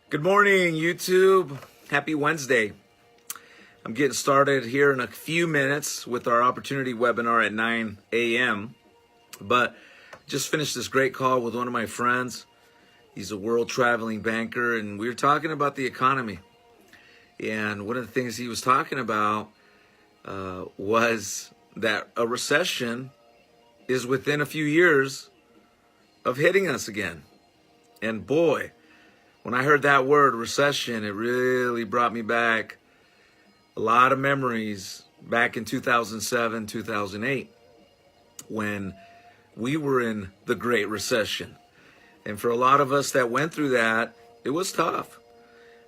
Good morning, YouTube. Happy Wednesday. I'm getting started here in a few minutes with our opportunity webinar at 9 a.m. But just finished this great call with one of my friends. He's a world traveling banker, and we were talking about the economy. And one of the things he was talking about was that a recession is within a few years of hitting us again. And boy, when I heard that word, recession, it really brought me back a lot of memories back in 2007, 2008, when we were in the Great Recession. And for a lot of us that went through that, it was tough.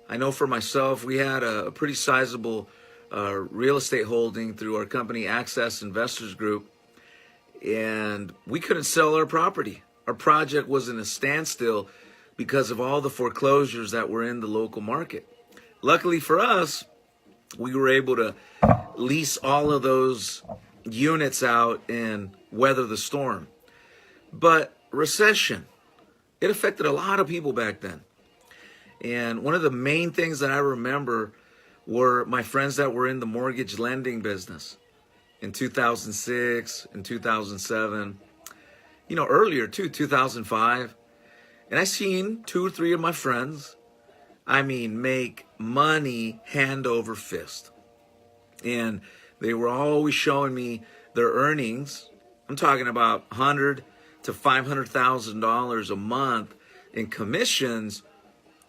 I know for myself, we had a pretty sizable real estate holding through our company, Access Investors Group, and we couldn't sell our property. Our project was in a standstill because of all the foreclosures that were in the local market. Luckily for us, we were able to lease all of those units out and weather the storm. But recession, it affected a lot of people back then. And one of the main things that I remember were my friends that were in the mortgage lending business in 2006 and 2007, earlier too, 2005. And I seen 2 or 3 of my friends, make money hand over fist. And they were always showing me their earnings. I'm talking about $100,000 to $500,000 a month in commissions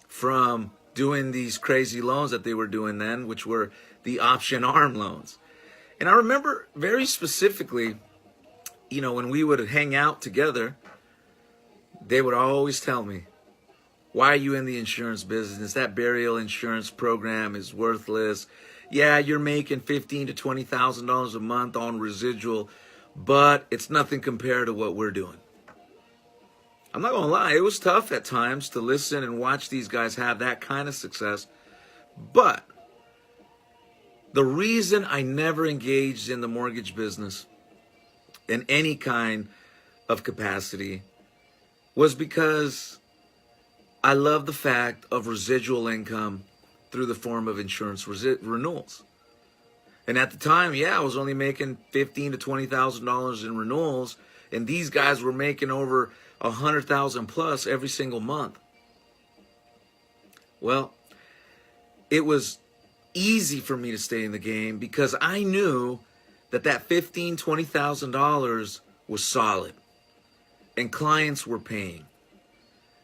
from doing these crazy loans that they were doing then, which were the option arm loans. And I remember very specifically, when we would hang out together, they would always tell me, why are you in the insurance business? That burial insurance program is worthless. Yeah, you're making $15,000 to $20,000 a month on residual, but it's nothing compared to what we're doing. I'm not going to lie, it was tough at times to listen and watch these guys have that kind of success. But the reason I never engaged in the mortgage business in any kind of capacity was because I love the fact of residual income through the form of insurance renewals. And at the time, I was only making $15,000 to $20,000 in renewals, and these guys were making over $100,000 plus every single month. Well, it was easy for me to stay in the game because I knew that $15,000, $20,000 was solid. And clients were paying.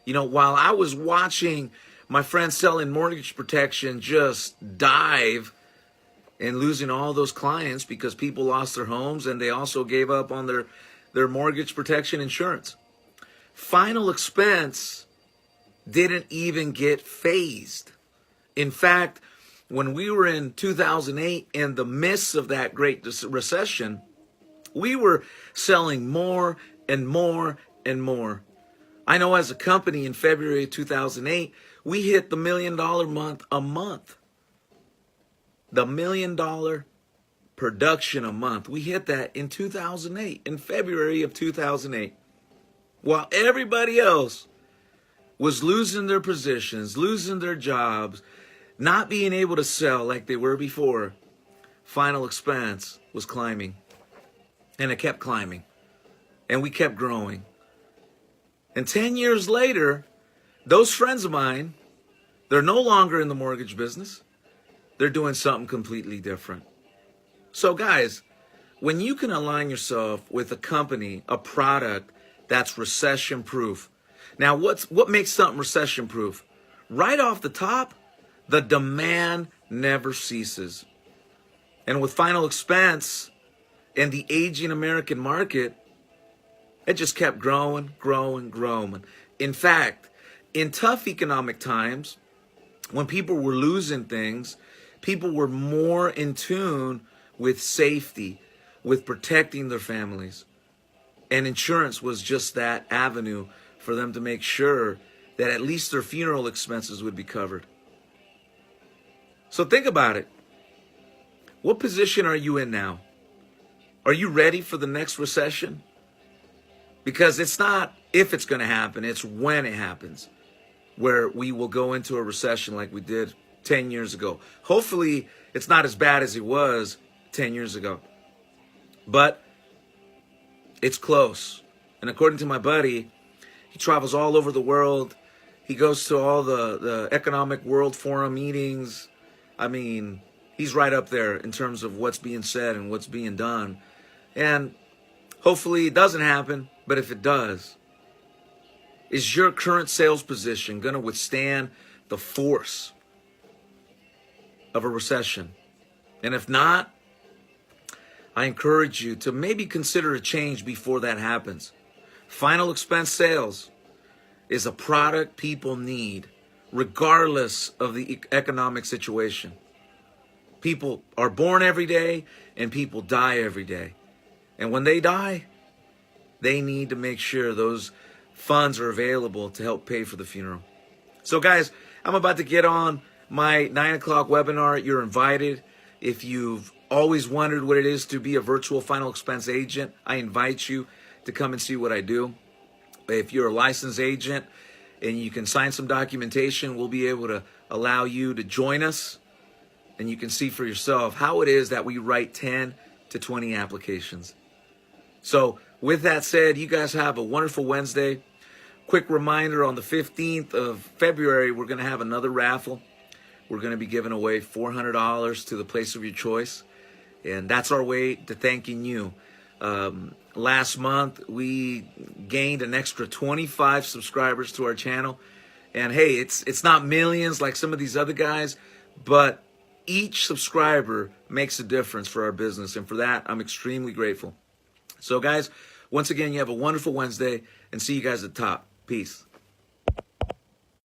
While I was watching my friends selling mortgage protection just dive and losing all those clients because people lost their homes and they also gave up on their mortgage protection insurance. Final expense didn't even get phased. In fact, when we were in 2008 in the midst of that great recession, we were selling more and more and more. I know as a company in February of 2008, we hit the $1 million month a month. The $1 million production a month. We hit that in 2008, in February of 2008. While everybody else was losing their positions, losing their jobs, not being able to sell like they were before, final expense was climbing. And it kept climbing. And we kept growing. And 10 years later, those friends of mine, they're no longer in the mortgage business. They're doing something completely different. So guys, when you can align yourself with a company, a product that's recession proof. Now, what makes something recession proof? Right off the top, the demand never ceases. And with final expense and the aging American market, it just kept growing, growing, growing. In fact, in tough economic times, when people were losing things, people were more in tune with safety, with protecting their families. And insurance was just that avenue for them to make sure that at least their funeral expenses would be covered. So think about it. What position are you in now? Are you ready for the next recession? Because it's not if it's going to happen, it's when it happens. where we will go into a recession like we did 10 years ago. Hopefully, it's not as bad as it was 10 years ago. But it's close. And according to my buddy, he travels all over the world. He goes to all the Economic World Forum meetings. I mean, he's right up there in terms of what's being said and what's being done. And hopefully it doesn't happen, but if it does, is your current sales position going to withstand the force of a recession? And if not, I encourage you to maybe consider a change before that happens. Final expense sales is a product people need, regardless of the economic situation. People are born every day and people die every day. And when they die, they need to make sure those funds are available to help pay for the funeral. So guys, I'm about to get on my 9 o'clock webinar. You're invited. If you've always wondered what it is to be a virtual final expense agent, I invite you to come and see what I do. If you're a licensed agent and you can sign some documentation, we'll be able to allow you to join us, and you can see for yourself how it is that we write 10 to 20 applications. So with that said, you guys have a wonderful Wednesday. Quick reminder, on the 15th of February, we're going to have another raffle. We're going to be giving away $400 to the place of your choice. And that's our way to thanking you. Last month, we gained an extra 25 subscribers to our channel. And hey, it's not millions like some of these other guys, but each subscriber makes a difference for our business. And for that, I'm extremely grateful. So guys, once again, you have a wonderful Wednesday, and see you guys at the top. Peace.